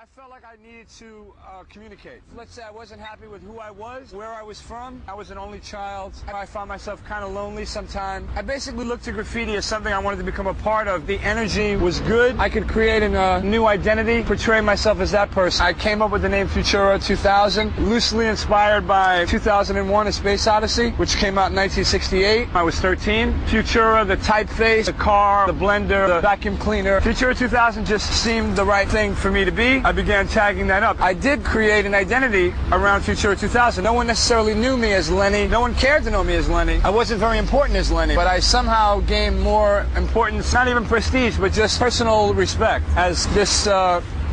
I felt like I needed to communicate. Let's say I wasn't happy with who I was, where I was from. I was an only child. I found myself kind of lonely sometimes. I basically looked at graffiti as something I wanted to become a part of. The energy was good. I could create a new identity, portray myself as that person. I came up with the name Futura 2000, loosely inspired by 2001: A Space Odyssey, which came out in 1968. I was 13. Futura, the typeface, the car, the blender, the vacuum cleaner. Futura 2000 just seemed the right thing for me to be. I began tagging that up. I did create an identity around Futura 2000. No one necessarily knew me as Lenny. No one cared to know me as Lenny. I wasn't very important as Lenny, but I somehow gained more importance, not even prestige, but just personal respect as this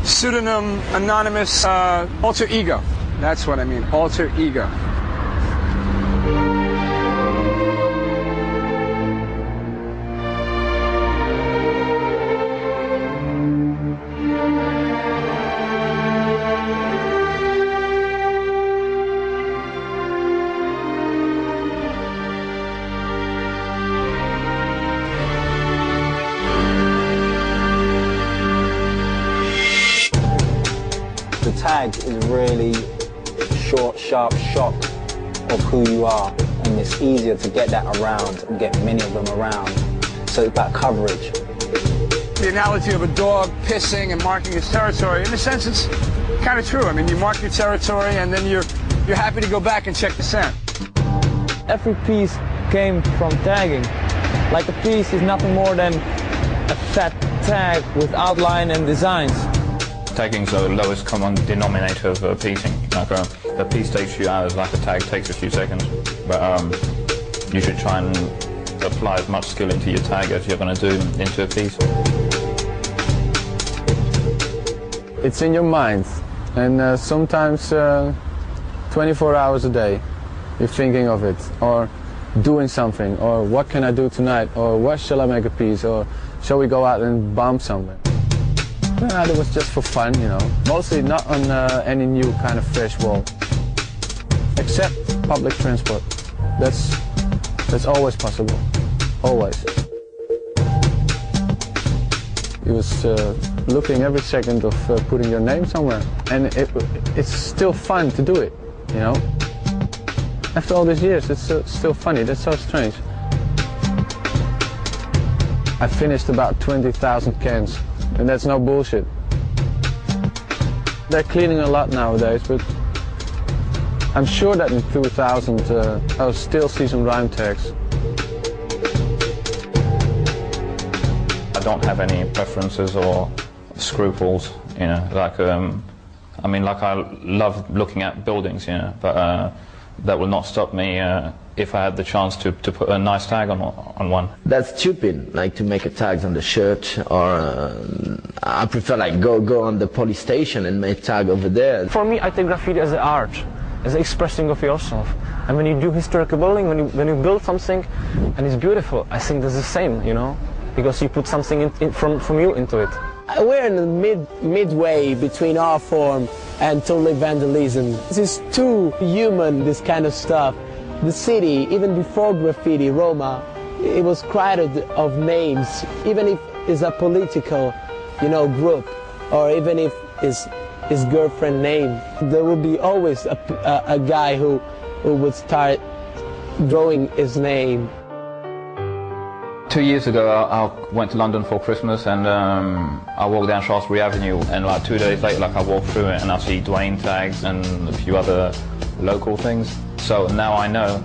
pseudonym, anonymous alter ego. That's what I mean, alter ego. The tag is really short, sharp shot of who you are, and it's easier to get that around and get many of them around. So it's about coverage. The analogy of a dog pissing and marking its territory, in a sense, it's kind of true. I mean, you mark your territory and then you're happy to go back and check the scent. Every piece came from tagging. Like a piece is nothing more than a fat tag with outline and designs. Tagging's the lowest common denominator of piecing. Like a piece takes a few hours, like a tag takes a few seconds. But you should try and apply as much skill into your tag as you're going to do into a piece. It's in your mind, and sometimes 24 hours a day you're thinking of it, or doing something, or what can I do tonight, or what shall I make a piece, or shall we go out and bomb somewhere. It was just for fun, you know. Mostly not on any new kind of fresh wall. Except public transport. That's always possible. Always. He was looking every second of putting your name somewhere. And it's still fun to do it, you know. After all these years, it's still funny. That's so strange. I finished about 20,000 cans. And that's no bullshit. They're cleaning a lot nowadays, but I'm sure that in 2000 I'll still see some rhyme tags. I don't have any preferences or scruples, you know, like, I mean, like I love looking at buildings, you know, but that will not stop me if I had the chance to put a nice tag on one. That's stupid, like to make a tags on the shirt, or I prefer like go on the police station and make tag over there. For me, I take graffiti as an art, as an expressing of yourself. And when you do historical building, when you build something and it's beautiful, I think that's the same, you know, because you put something from you into it. We're in the midway between art form and totally vandalism. This is too human, this kind of stuff. The city, even before graffiti, Roma, it was crowded of names. Even if it's a political, you know, group, or even if it's his girlfriend name, there will be always a guy who would start drawing his name. 2 years ago, I went to London for Christmas, and I walked down Shaftesbury Avenue, and like 2 days later, like I walked through it, and I see Dwayne tags and a few other local things. So now I know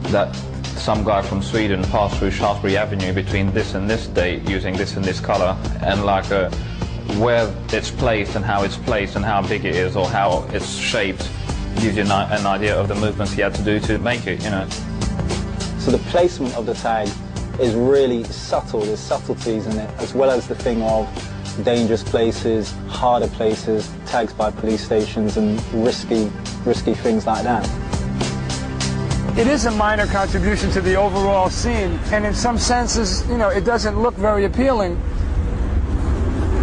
that some guy from Sweden passed through Shaftesbury Avenue between this and this date using this and this color, and like where it's placed and how it's placed and how big it is or how it's shaped gives you an idea of the movements he had to do to make it, you know. So the placement of the tag is really subtle. There's subtleties in it, as well as the thing of dangerous places, harder places, tags by police stations, and risky things like that. It is a minor contribution to the overall scene, and in some senses, you know, it doesn't look very appealing.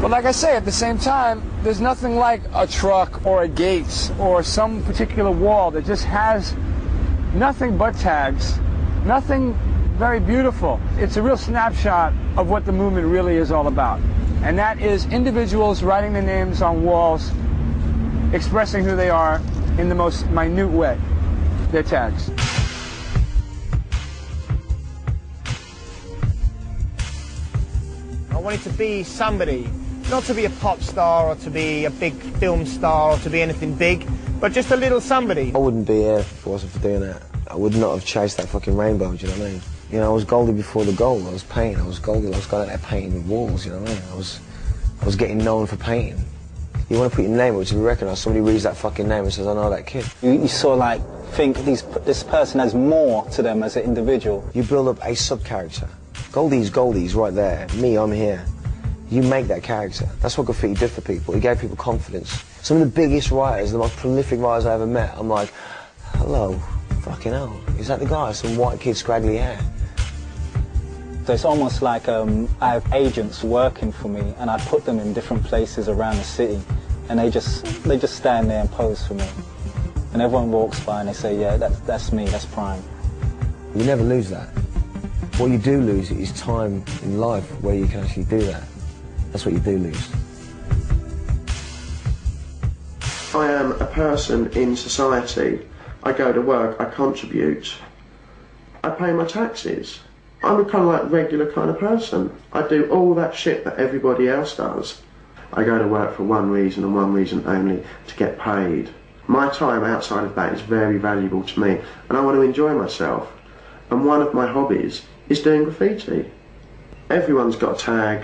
But like I say, at the same time, there's nothing like a truck or a gate or some particular wall that just has nothing but tags, nothing very beautiful. It's a real snapshot of what the movement really is all about. And that is individuals writing their names on walls, expressing who they are in the most minute way, their tags. I wanted to be somebody, not to be a pop star or to be a big film star or to be anything big, but just a little somebody. I wouldn't be here if it wasn't for doing that. I would not have chased that fucking rainbow, do you know what I mean? You know, I was Goldie before the goal. I was painting, I was Goldie, I was going out there painting the walls, you know what I mean? I was getting known for painting. You want to put your name up to be recognised, somebody reads that fucking name and says, I know that kid. You sort of like think this person has more to them as an individual. You build up a sub-character. Goldie's right there. Me, I'm here. You make that character. That's what graffiti did for people. It gave people confidence. Some of the biggest writers, the most prolific writers I ever met, I'm like, hello, fucking hell. Is that the guy? Some white kid, scraggly hair. So it's almost like I have agents working for me, and I put them in different places around the city, and they just stand there and pose for me. And everyone walks by and they say, yeah, that's me, that's Prime. You never lose that. What you do lose is time in life where you can actually do that. That's what you do lose. I am a person in society. I go to work, I contribute, I pay my taxes. I'm a kind of like regular kind of person. I do all that shit that everybody else does. I go to work for one reason and one reason only, to get paid. My time outside of that is very valuable to me, and I want to enjoy myself. And one of my hobbies is doing graffiti. Everyone's got a tag,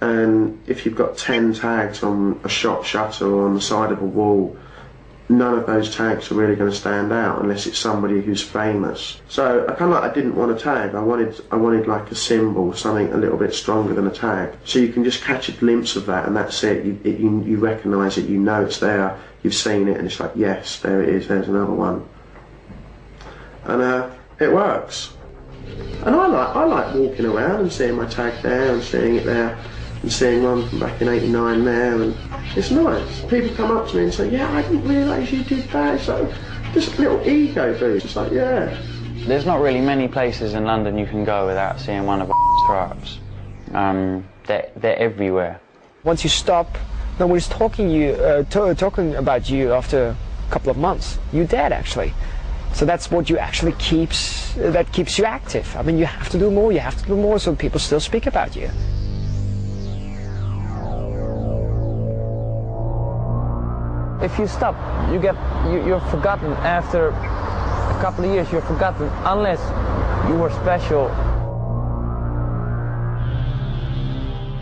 and if you've got 10 tags on a shop shutter or on the side of a wall, none of those tags are really going to stand out unless it's somebody who's famous. So I didn't want a tag. I wanted like a symbol, something a little bit stronger than a tag. So you can just catch a glimpse of that, and that's it. You recognise it. You know it's there. You've seen it, and it's like, yes, there it is. There's another one. And it works. And I like walking around and seeing my tag there and seeing it there, and seeing one from back in '89 there, and it's nice. People come up to me and say, yeah, I didn't realise you did that. So just a little ego boost. It's like, yeah. There's not really many places in London you can go without seeing one of our stripes. They're everywhere. Once you stop, nobody's talking talking about you after a couple of months. You're dead, actually. So that's what you actually keeps you active. I mean, you have to do more, so people still speak about you. If you stop, you're forgotten. After a couple of years, you're forgotten unless you were special.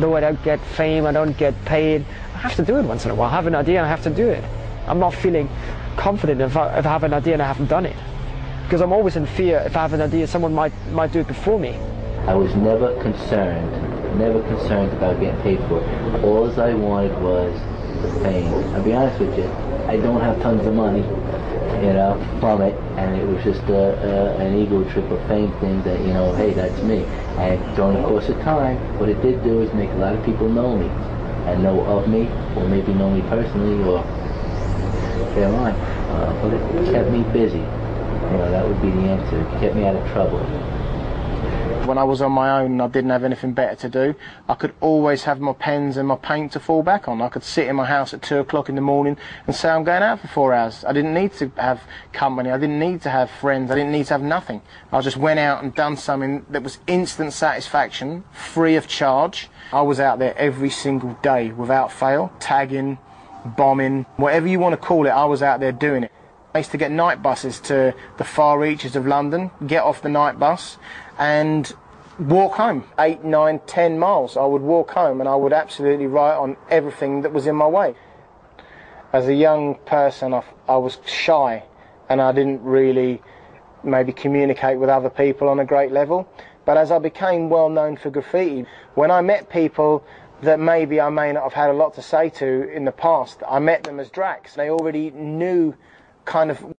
Though I don't get fame, I don't get paid, I have to do it once in a while. I have an idea and I have to do it. I'm not feeling confident if I have an idea and I haven't done it. Because I'm always in fear. If I have an idea, someone might do it before me. I was never concerned about getting paid for it. All I wanted was the fame. I'll be honest with you, I don't have tons of money, you know, from it, and it was just an ego trip of fame thing that, you know, hey, that's me. And during the course of time, what it did do is make a lot of people know me, and know of me, or maybe know me personally, or they're lying. But it kept me busy. You know, that would be the answer. It kept me out of trouble. When I was on my own and I didn't have anything better to do, I could always have my pens and my paint to fall back on. I could sit in my house at 2 o'clock in the morning and say I'm going out for 4 hours. I didn't need to have company. I didn't need to have friends. I didn't need to have nothing. I just went out and done something that was instant satisfaction, free of charge. I was out there every single day without fail, tagging, bombing, whatever you want to call it, I was out there doing it. I used to get night buses to the far reaches of London, get off the night bus and walk home. 8, 9, 10 miles I would walk home, and I would absolutely write on everything that was in my way. As a young person, I was shy, and I didn't really maybe communicate with other people on a great level. But as I became well known for graffiti, when I met people that maybe I may not have had a lot to say to in the past, I met them as Drax. They already knew kind of